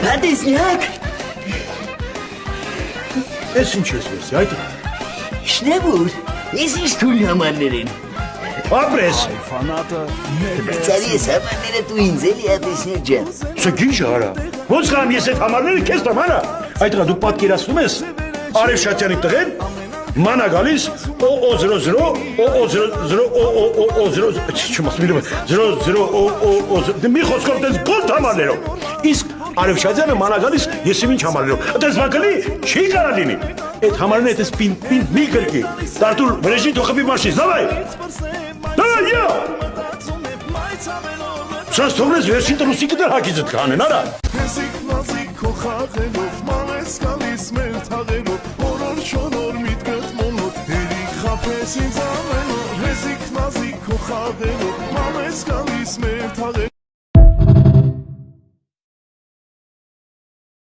Հատեսնյակ։ Ես ինչ ես վերսի, այդ Շնեբուր, ես ինչ թույլ համարներեն։ ապրես, Բծարի ես համարները դու ինձ էլի հատեսնյակ ջան։ սա գինչ արա, ոնց կամ ես այդ համարները քեզ տամ արա, այդ դու պատկերացնում ես, Արև Շատյանի տղեն, մանա գալիս, O00, չեմ ասում, 00, մի խոսքով տես գոլդ համարներով, իսկ Արև Շատյանը մանա գալիս, ես իմ ինչ համարներով, տես վակլի, չի կարա լինի, այդ համարները տես պին մի կրկի, տարտուր վրեժին թողպի մարշից, դավայ, յա, սանց թողնես վերջին տրուսի կդար հակիցդ կանեն, արա, Խաղելով մանես գալիս մեր թաղերով Որոր չոնոր միտքդ մոնոտ Հերիք խապես ինձ ամենով Հեզիք նազիք քո խաղերով Մանես գալիս մեր թաղերով